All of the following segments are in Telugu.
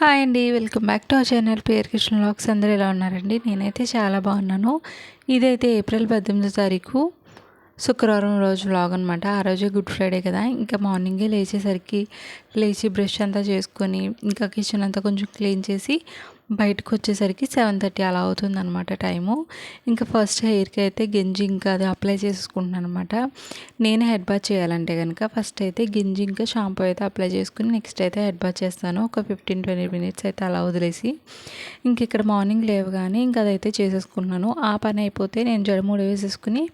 హాయ్ అండి, welcome back to our channel PR kitchen vlogs. అందరూ ఎలా ఉన్నారండి? నేనైతే చాలా బాగున్నాను. ఇదైతే ఏప్రిల్ 18వ తారీఖు శుక్రవారం రోజు వ్లాగ్ అనమాట. ఆ రోజే గుడ్ ఫ్రైడే కదా. ఇంకా మార్నింగే లేచి బ్రష్ అంతా చేసుకొని ఇంకా కిచెన్ అంతా కొంచెం క్లీన్ చేసి బయటకు వచ్చేసరికి 7:30 అలా అవుతుందన్నమాట టైము. ఇంకా ఫస్ట్ హెయిర్కి అయితే గెంజి ఇంకా అది అప్లై చేసుకుంటున్నాను అనమాట. నేను హెడ్ బాత్ చేయాలంటే కనుక ఫస్ట్ అయితే గెంజి ఇంకా షాంపూ అయితే అప్లై చేసుకుని నెక్స్ట్ అయితే హెడ్ బాత్ చేస్తాను. ఒక 15-20 మినిట్స్ అయితే అలా వదిలేసి ఇంక ఇక్కడ మార్నింగ్ లేవగానే ఇంకా అదైతే చేసేసుకున్నాను. ఆ పని అయిపోతే నేను జడమూడ వేసేసుకుని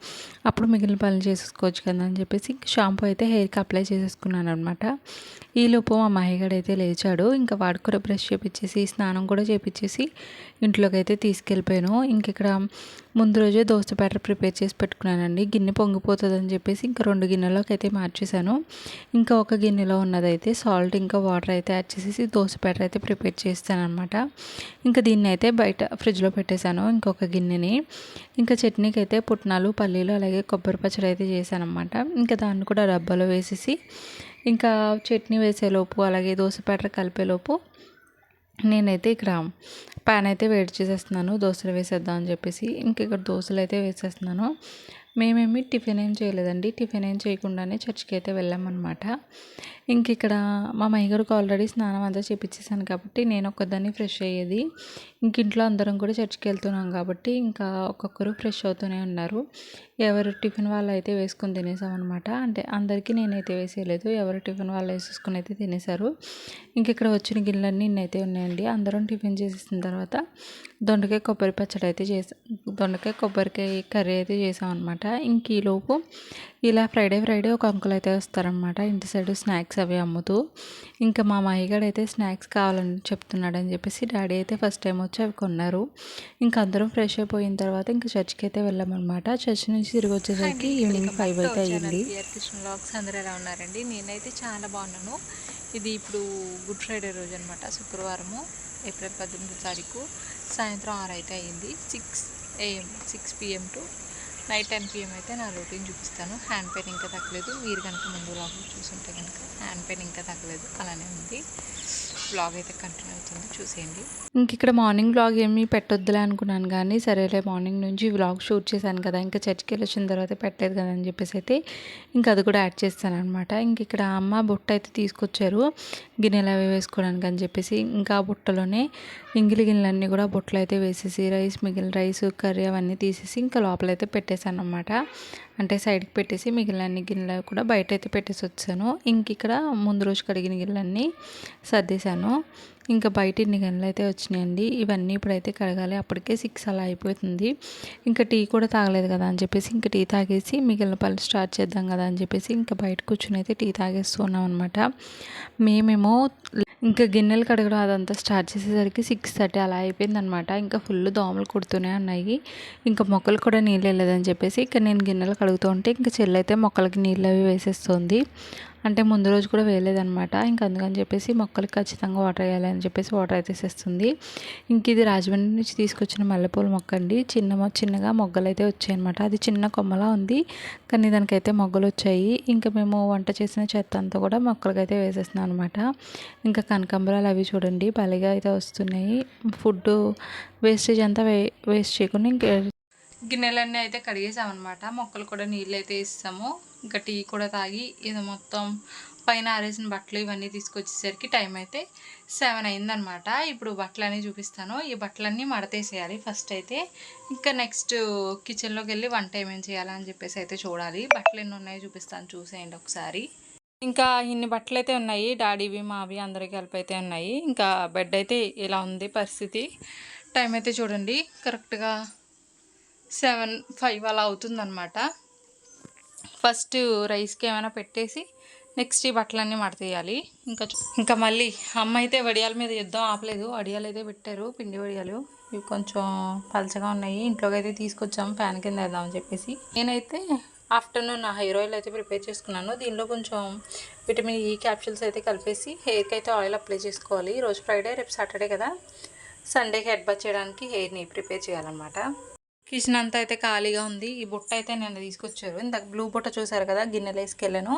అప్పుడు మిగిలిన పనులు చేసేసుకోవచ్చు కదా అని చెప్పేసి షాంపూ అయితే హెయిర్కి అప్లై చేసేసుకున్నాను అనమాట. ఈలోపు మా మాహిగాడు అయితే లేచాడు. ఇంకా వాడు కూడా బ్రష్ చేపించేసి స్నానం కూడా చేపించేసి ఇంట్లోకి అయితే తీసుకెళ్ళిపోయాను. ఇంక ఇక్కడ ముందు రోజే దోశ బ్యాటర్ ప్రిపేర్ చేసి పెట్టుకున్నానండి. గిన్నె పొంగిపోతుందని చెప్పేసి ఇంకా 2 గిన్నెలోకి అయితే మార్చేశాను. ఇంకా ఒక గిన్నెలో ఉన్నదైతే సాల్ట్ ఇంకా వాటర్ అయితే యాడ్ చేసేసి దోశ బ్యాటర్ అయితే ప్రిపేర్ చేస్తాను అనమాట. ఇంకా దీన్ని అయితే బయట ఫ్రిడ్జ్లో పెట్టేశాను ఇంకొక గిన్నెని. ఇంకా చట్నీకి అయితే పుట్నాలు, పల్లీలు అలాగే కొబ్బరి పచ్చడి అయితే చేశాను అనమాట. ఇంకా దాన్ని కూడా డబ్బాలో వేసేసి ఇంకా చట్నీ వేసేలోపు అలాగే దోశ బ్యాటర్ కలిపేలోపు నేనైతే ఇక్కడ ప్యాన్ అయితే వేడి చేసేస్తున్నాను దోశలు వేసేద్దాం అని చెప్పేసి. ఇంక ఇక్కడ దోశలు అయితే వేసేస్తున్నాను. మేమేమి టిఫిన్ ఏం చేయలేదండి. టిఫిన్ ఏం చేయకుండానే చర్చికి అయితే వెళ్ళామన్నమాట. ఇంక ఇక్కడ మా మహిగారికి ఆల్రెడీ స్నానం అంతా చేపించేసాను కాబట్టి నేను ఒక్కదాన్ని ఫ్రెష్ అయ్యేది. ఇంక ఇంట్లో అందరం కూడా చర్చికి వెళ్తున్నాం కాబట్టి ఇంకా ఒక్కొక్కరు ఫ్రెష్ అవుతూనే ఉన్నారు. ఎవరు టిఫిన్ వాళ్ళు అయితే వేసుకొని తినేసామన్నమాట. అంటే అందరికీ నేనైతే వేసేయలేదు, ఎవరు టిఫిన్ వాళ్ళు వేసేసుకుని అయితే తినేశారు. ఇంక ఇక్కడ వచ్చిన గిన్నెలన్నీ ఇన్నైతే ఉన్నాయండి. అందరం టిఫిన్ చేసేసిన తర్వాత దొండకాయ కొబ్బరి పచ్చడి అయితే దొండకాయ కొబ్బరికాయ కర్రీ అయితే చేసామన్నమాట. ఇంక ఈలోపు ఇలా ఫ్రైడే ఒక అంకుల్ అయితే వస్తారనమాట ఇంటి సైడ్ స్నాక్స్ అవి అమ్ముతూ. ఇంకా మా మాయగాడు అయితే స్నాక్స్ కావాలని చెప్తున్నాడని చెప్పేసి డాడీ అయితే ఫస్ట్ టైం వచ్చి అవి కొన్నారు. ఇంకా అందరం ఫ్రెష్ అయిపోయిన తర్వాత ఇంకా చర్చ్కి అయితే వెళ్ళామన్నమాట. చర్చ్ నుంచి తిరిగి వచ్చేసరికి ఈవినింగ్ 5 అయితే అయ్యింది. పిఆర్ కిచెన్ వ్లాగ్స్ అందరూ ఎలా ఉన్నారండి? నేనైతే చాలా బాగున్నాను. ఇది ఇప్పుడు గుడ్ ఫ్రైడే రోజు అనమాట, శుక్రవారము ఏప్రిల్ 18వ తారీఖు సాయంత్రం 6 అయితే అయ్యింది. 6 PM టు నైట్ 10 PM అయితే నా రొటీన్ చూపిస్తాను. హ్యాండ్ పెయిన్ ఇంకా తగ్గలేదు. మీరు కనుక ముందు వ్లాగ్ చూసుంటే కనుక హ్యాండ్ పెయిన్ ఇంకా తగ్గలేదు, అలానే ఉంది. వ్లాగ్ అయితే కంటిన్యూ అవుతుంది, చూసేయండి. ఇంక ఇక్కడ మార్నింగ్ వ్లాగ్ ఏమీ పెట్టొద్దులే అనుకున్నాను కానీ సరేలే మార్నింగ్ నుంచి వ్లాగ్ షూట్ చేశాను కదా, ఇంకా చర్చికి వెళ్ళి వచ్చిన తర్వాత పెట్టలేదు కదా అని చెప్పేసి అయితే ఇంకా అది కూడా యాడ్ చేస్తాను అనమాట. ఇంక ఇక్కడ అమ్మ బుట్ట అయితే తీసుకొచ్చారు గిన్నెలు అవి వేసుకోవడానికి అని చెప్పేసి. ఇంకా బుట్టలోనే గిన్నెలన్నీ కూడా బుట్టలు అయితే వేసేసి మిగిలిన రైస్ కర్రీ అవన్నీ తీసేసి ఇంకా లోపలైతే పెట్టేశాను అనమాట. అంటే సైడ్కి పెట్టేసి మిగిలిన అన్ని గిన్నెలు కూడా బయట అయితే పెట్టేసి వచ్చాను. ఇంక ఇక్కడ ముందు రోజు కడిగిన గిన్నెలన్నీ సర్దేశాను. ఇంకా బయట ఇన్ని గిన్నెలు అయితే వచ్చినాయండి. ఇవన్నీ ఇప్పుడైతే కడగాలి. అప్పటికే 6 అలా అయిపోతుంది. ఇంకా టీ కూడా తాగలేదు కదా అని చెప్పేసి ఇంకా టీ తాగేసి మిగిలిన పనులు స్టార్ట్ చేద్దాం కదా అని చెప్పేసి ఇంకా బయట కూర్చొని అయితే టీ తాగేస్తున్నాం అనమాట. మేమేమో ఇంకా గిన్నెలు కడగడం అదంతా స్టార్ట్ చేసేసరికి 6:30 అలా అయిపోయిందనమాట. ఇంకా ఫుల్ దోమలు కుడుతూనే ఉన్నాయి. ఇంకా మొక్కలు కూడా నీళ్ళు వెళ్ళలేదని చెప్పేసి ఇక్కడ నేను గిన్నెలు కడుగుతూ ఉంటే ఇంకా చెల్లైతే మొక్కలకి నీళ్ళు అవి వేసేస్తుంది. అంటే ముందు రోజు కూడా వేయలేదనమాట. ఇంక అందుకని చెప్పేసి మొక్కలకి ఖచ్చితంగా వాటర్ వేయాలి అని చెప్పేసి వాటర్ అయితే వేసేస్తుంది. ఇంక ఇది రాజమండ్రి నుంచి తీసుకొచ్చిన మల్లెపూల మొక్క అండి. చిన్నగా మొగ్గలు అయితే వచ్చాయన్నమాట. అది చిన్న కొమ్మలా ఉంది కానీ దానికైతే మొగ్గలు వచ్చాయి. ఇంకా మేము వంట చేసిన చెత్త అంతా కూడా మొక్కలకైతే వేసేస్తున్నాం అనమాట. ఇంకా కనకాంబరాలు అవి చూడండి భలేగా అయితే వస్తున్నాయి. ఫుడ్ వేస్టేజ్ అంతా వేస్ట్ చేయకుండా ఇంకా గిన్నెలన్నీ అయితే కడిగేసామన్నమాట. మొక్కలు కూడా నీళ్ళు అయితే ఇస్తాము. ఇంకా టీ కూడా తాగి ఇది మొత్తం పైన ఆరేసిన బట్టలు ఇవన్నీ తీసుకొచ్చేసరికి టైం అయితే 7 అయిందనమాట. ఇప్పుడు బట్టలన్నీ చూపిస్తాను. ఈ బట్టలన్నీ మడతేసేయాలి ఫస్ట్ అయితే. ఇంకా నెక్స్ట్ కిచెన్లోకి వెళ్ళి వంట ఏమేమి చేయాలని చెప్పేసి అయితే చూడాలి. బట్టలు ఎన్ని ఉన్నాయో చూపిస్తాను, చూసేయండి ఒకసారి. ఇంకా ఇన్ని బట్టలు అయితే ఉన్నాయి, డాడీవి మావి అందరికి కలిపి అయితే ఉన్నాయి. ఇంకా బెడ్ అయితే ఇలా ఉంది పరిస్థితి. టైం అయితే చూడండి కరెక్ట్గా 7:05 అలా అవుతుందన్నమాట. ఫస్ట్ రైస్కి ఏమైనా పెట్టేసి నెక్స్ట్ ఈ బట్టలన్నీ మడతేయాలి. ఇంకా మళ్ళీ అమ్మ అయితే వడియాల మీద యుద్ధం ఆపలేదు. వడియాలు అయితే పెట్టారు, పిండి వడియాలు. ఇవి కొంచెం పలచగా ఉన్నాయి. ఇంట్లోకి అయితే తీసుకొచ్చాము ఫ్యాన్ కింద వేద్దామని చెప్పేసి. నేనైతే ఆఫ్టర్నూన్ నా హెయిర్ ఆయిల్ అయితే ప్రిపేర్ చేసుకున్నాను. దీనిలో కొంచెం విటమిన్ ఈ క్యాప్సూల్స్ అయితే కలిపేసి హెయిర్కి అయితే ఆయిల్ అప్లై చేసుకోవాలి. ఈరోజు ఫ్రైడే, రేపు సాటర్డే కదా, సండేకి హెడ్ బాత్ చేయడానికి హెయిర్ని ప్రిపేర్ చేయాలన్నమాట. కిచెన్ అంతా అయితే ఖాళీగా ఉంది. ఈ బుట్ట అయితే నేను తీసుకొచ్చారు. ఇందాక బ్లూ బుట్ట చూసారు కదా, గిన్నెలు వేసుకెళ్ళాను.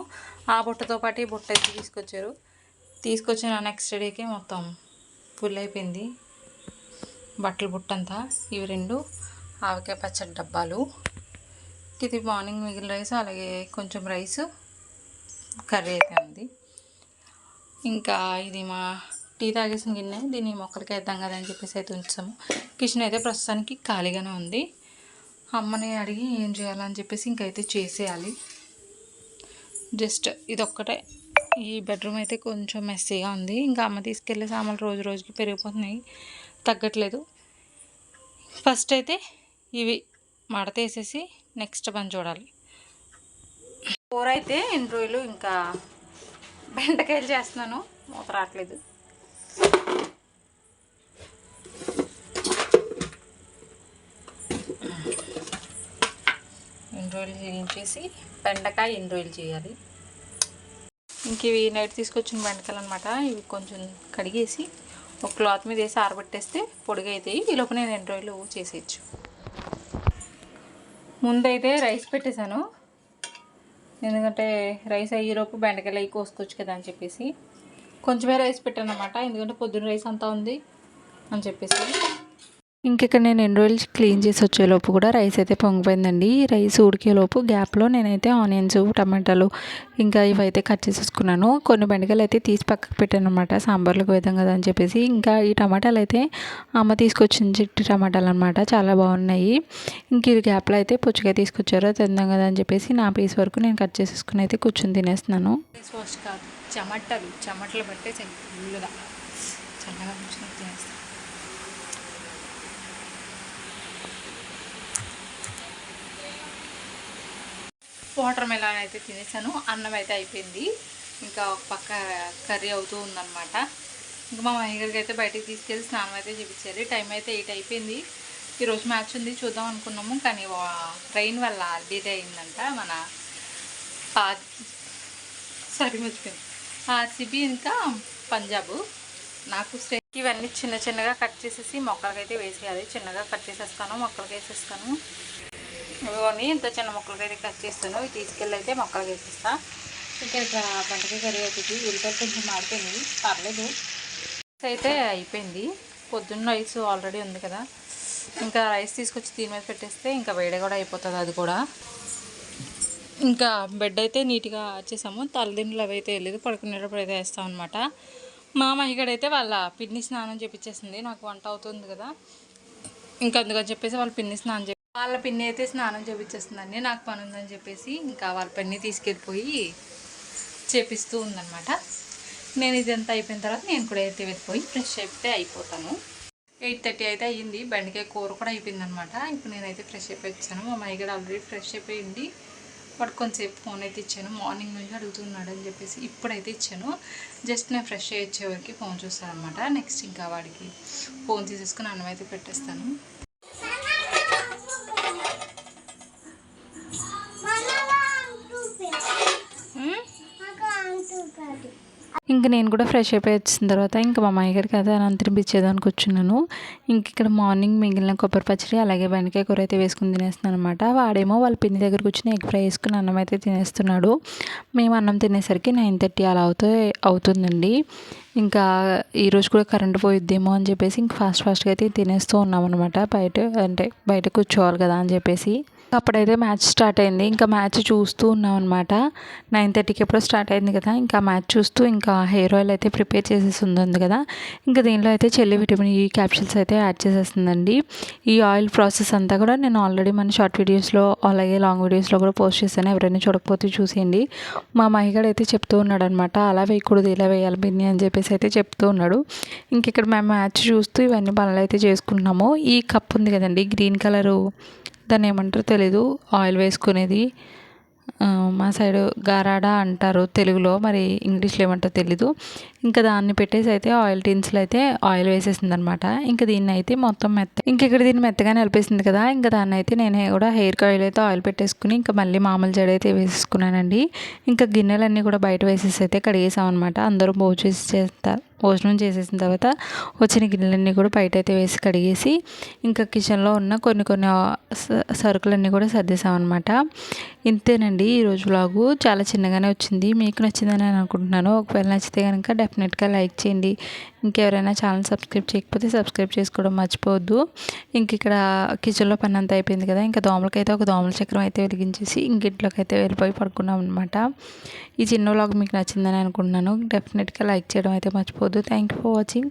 ఆ బుట్టతో పాటు ఈ బుట్ట అయితే తీసుకొచ్చారు. తీసుకొచ్చిన నెక్స్ట్ డేకి మొత్తం ఫుల్ అయిపోయింది బట్టలు బుట్టంతా. ఇవి 2 ఆవకాయ పచ్చడి డబ్బాలు. ఇది మార్నింగ్ మిగిలిన రైస్, అలాగే కొంచెం రైస్, కర్రీ అయితే ఉంది. ఇంకా ఇది మా టీ తాగేసిన గిన్నె, దీన్ని మొక్కలకి వేద్దాం కదా అని చెప్పేసి అయితే ఉంచాము. కిచెన్ అయితే ప్రస్తుతానికి ఖాళీగానే ఉంది. అమ్మని అడిగి ఏం చేయాలని చెప్పేసి ఇంకైతే చేసేయాలి. జస్ట్ ఇదొక్కటే. ఈ బెడ్రూమ్ అయితే కొంచెం మెస్సీగా ఉంది. ఇంకా అమ్మ తీసుకెళ్ళే సామాన్లు రోజు రోజుకి పెరిగిపోతున్నాయి, తగ్గట్లేదు. ఫస్ట్ అయితే ఇవి మడతేసేసి నెక్స్ట్ పని చూడాలి. కూర అయితే ఎన్ని రోజులు ఇంకా బెండకాయలు చేస్తున్నాను, మూత రావట్లేదు. ఎన్ని రోజులు చేయించేసి బెండకాయ ఎన్ని రోజులు చేయాలి. ఇంక ఇవి నైట్ తీసుకొచ్చిన బెండకాయలు అనమాట. ఇవి కొంచెం కడిగేసి ఒక క్లాత్ మీద వేసి ఆరబెట్టేస్తే పొడిగా అవుతాయి. ఈ లోపు నేను 2 రోజులు చేసేయచ్చు. ముందైతే రైస్ పెట్టేశాను, ఎందుకంటే రైస్ అయ్యేలోపు బెండకాయలు అవి కోసుకోవచ్చు కదా అని చెప్పేసి. కొంచెమే రైస్ పెట్టాను అనమాట, ఎందుకంటే పొద్దున్న రైస్ అంతా ఉంది అని చెప్పేసి. ఇంకెక్కడ నేను 2 రోజులు క్లీన్ చేసి వచ్చేలోపు కూడా రైస్ అయితే పొంగిపోయిందండి. రైస్ ఉడికేలోపు గ్యాప్లో నేనైతే ఆనియన్స్, టమాటాలు ఇంకా ఇవైతే కట్ చేసేసుకున్నాను. కొన్ని బెండకాయలు అయితే తీసి పక్కకు పెట్టాను అనమాట, సాంబార్లోకి వేద్దాం కదా అని చెప్పేసి. ఇంకా ఈ టమాటాలు అయితే అమ్మ తీసుకొచ్చిన చిట్టి టమాటాలు అనమాట, చాలా బాగున్నాయి. ఇంక ఇది గ్యాప్లో అయితే పుచ్చకాయ తీసుకొచ్చారో తిందాం కదా అని చెప్పేసి నా పీస్ వరకు నేను కట్ చేసేసుకుని అయితే కూర్చొని తినేస్తున్నాను. చెమటలు పట్టే ఫుల్గా చల్లగా కూర్చొని తినేస్తాను. వాటర్ మెలాన్ అయితే తినేసాను. అన్నం అయితే అయిపోయింది. ఇంకా ఒక పక్క కర్రీ అవుతూ ఉందన్నమాట. ఇంకా మా మహిళకి అయితే బయటికి తీసుకెళ్ళి స్నానం అయితే చేయించాలి. టైం అయితే 8 అయిపోయింది. ఈరోజు మ్యాచ్ ఉంది, చూద్దాం అనుకున్నాము, కానీ ట్రైన్ వల్ల డిలే అయిందంట. మన మర్చిపోయింది, ఆర్సీబీ ఇంకా పంజాబ్. నాకు ఇవన్నీ చిన్న చిన్నగా కట్ చేసేసి మొక్కలకైతే వేసేయాలి. చిన్నగా కట్ చేసేస్తాను, మొక్కలకి వేసేస్తాను. ఇవన్నీ ఇంత చిన్న ముక్కలకి అయితే కట్ చేస్తాను. ఇవి తీసుకెళ్ళి అయితే మొక్కలకి వేసేస్తా. ఇక్కడ బెండకాయ కర్రీ అవుతుంది. ఉల్లిపాయలు కొంచెం మాడిపోయింది, పర్లేదు. అయితే అయిపోయింది. పొద్దున్న రైస్ ఆల్రెడీ ఉంది కదా, ఇంకా రైస్ తీసుకొచ్చి దీని మీద పెట్టేస్తే ఇంకా వేడి కూడా అయిపోతుంది. అది కూడా ఇంకా బెడ్ అయితే నీట్గా చేసాము. తలదిండ్లు అవి అయితే వెళ్ళలేదు, పడుకునేటప్పుడు అయితే వేస్తాం అనమాట. మా మహిగడైతే వాళ్ళ పిన్ని స్నానం చేపించేసింది. నాకు వంట అవుతుంది కదా, ఇంకా అందుకని చెప్పేసి వాళ్ళ పిన్ని స్నానం వాళ్ళ పిన్ని అయితే స్నానం చేపించేస్తుందండి. నాకు పని ఉందని చెప్పేసి ఇంకా వాళ్ళ పిన్ని తీసుకెళ్ళిపోయి చేపిస్తూ ఉందన్నమాట. నేను ఇదంతా అయిపోయిన తర్వాత నేను కూడా అయితే వెళ్ళిపోయి ఫ్రెష్ అయిపోతే అయిపోతాను. 8:30 అయితే అయ్యింది. బెండకాయ కూర కూడా అయిపోయిందనమాట. ఇప్పుడు నేనైతే ఫ్రెష్ అయిపోయి వచ్చాను. మా అమ్మాయి కూడా ఆల్రెడీ ఫ్రెష్ అయిపోయింది. వాడు కొంచెంసేపు ఫోన్ అయితే ఇచ్చాను, మార్నింగ్ నుంచి అడుగుతున్నాడు అని చెప్పేసి ఇప్పుడైతే ఇచ్చాను. జస్ట్ నేను ఫ్రెష్ అయ్యి వచ్చేవరకు ఫోన్ చూస్తాను అనమాట. నెక్స్ట్ ఇంకా వాడికి ఫోన్ తీసేసుకుని అన్నం అయితే పెట్టేస్తాను. ఇంకా నేను కూడా ఫ్రెష్ అయిపోయి వచ్చిన తర్వాత ఇంకా మా అమ్మాయి గారికి అయితే అన్నం తినిపించేదానికి కూర్చున్నాను. ఇంక ఇక్కడ మార్నింగ్ మిగిలిన కొబ్బరి పచ్చడి అలాగే బెండకాయ కూర అయితే వేసుకుని తినేస్తున్నాను అనమాట. వాడేమో వాళ్ళ పిన్ని దగ్గర కూర్చుని ఎగ్ ఫ్రై వేసుకుని అన్నం అయితే తినేస్తున్నాడు. మేము అన్నం తినేసరికి 9:30 అలా అవుతుందండి. ఇంకా ఈరోజు కూడా కరెంట్ పోయిద్దేమో అని చెప్పేసి ఇంక ఫాస్ట్గా అయితే తినేస్తూ ఉన్నాం అనమాట. బయట కూర్చోవాలి కదా అని చెప్పేసి. అప్పుడైతే మ్యాచ్ స్టార్ట్ అయింది. ఇంకా మ్యాచ్ చూస్తూ ఉన్నాం అనమాట. 9:30కి ఎప్పుడో స్టార్ట్ అయింది కదా, ఇంకా మ్యాచ్ చూస్తూ ఇంకా హెయిర్ ఆయిల్ అయితే ప్రిపేర్ చేసేసి ఉంది కదా, ఇంకా దీనిలో అయితే చెల్లి విటమిన్ ఈ క్యాప్సిల్స్ అయితే యాడ్ చేసేస్తుందండి. ఈ ఆయిల్ ప్రాసెస్ అంతా కూడా నేను ఆల్రెడీ మన షార్ట్ వీడియోస్లో అలాగే లాంగ్ వీడియోస్లో కూడా పోస్ట్ చేశాను. ఎవరైనా చూడకపోతే చూసేయండి. మా మహిగాడు అయితే చెప్తూ ఉన్నాడు అనమాట, అలా వేయకూడదు ఇలా వేయాలి బిన్ని అని చెప్పేసి అయితే చెప్తూ ఉన్నాడు. ఇంక ఇక్కడ మేము మ్యాచ్ చూస్తూ ఇవన్నీ పనులు అయితే చేసుకుంటున్నాము. ఈ కప్ ఉంది కదండి, గ్రీన్ కలరు, దాన్ని ఏమంటారో తెలీదు, ఆయిల్ వేసుకునేది. మా సైడు గారాడా అంటారు తెలుగులో, మరి ఇంగ్లీష్లో ఏమంటారో తెలీదు. ఇంకా దాన్ని పెట్టేసి అయితే ఆయిల్ టిన్స్లో అయితే ఆయిల్ వేసేసింది అనమాట. ఇంకా దీన్ని అయితే మొత్తం ఇక్కడ దీన్ని మెత్తగా నిలిపేసింది కదా, ఇంకా దాన్ని అయితే నేను కూడా హెయిర్కి ఆయిల్ అయితే ఆయిల్ పెట్టేసుకుని ఇంకా మళ్ళీ మామూలు జడ అయితే వేసేసుకున్నానండి. ఇంకా గిన్నెలన్నీ కూడా బయట వేసేసి అయితే కడిగేసాం అనమాట. అందరూ భోజనం చేసేసిన తర్వాత వచ్చిన గిన్నెలన్నీ కూడా బయట అయితే వేసి కడిగేసి ఇంకా కిచెన్లో ఉన్న కొన్ని సరుకులన్నీ కూడా సర్దేశామన్నమాట. ఇంతేనండి ఈరోజు వ్లాగు. చాలా చిన్నగానే వచ్చింది. మీకు నచ్చిందని నేను అనుకుంటున్నాను. ఒకవేళ నచ్చితే కనుక డెఫినెట్గా లైక్ చేయండి. ఇంకెవరైనా ఛానల్ సబ్స్క్రైబ్ చేయకపోతే సబ్స్క్రైబ్ చేసుకోవడం మర్చిపోవద్దు. ఇంక ఇక్కడ కిచెన్లో పని అంతా అయిపోయింది కదా, ఇంకా దోమలకైతే ఒక దోమల చక్రం అయితే వెలిగించేసి ఇంకింట్లోకి అయితే వెళ్ళిపోయి పడుకున్నాం అనమాట. ఈ చిన్న వ్లాగ్ మీకు నచ్చిందని అనుకుంటున్నాను. డెఫినెట్గా లైక్ చేయడం అయితే మర్చిపోవద్దు. Thank you for watching.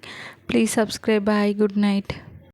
Please subscribe. Bye. Good night.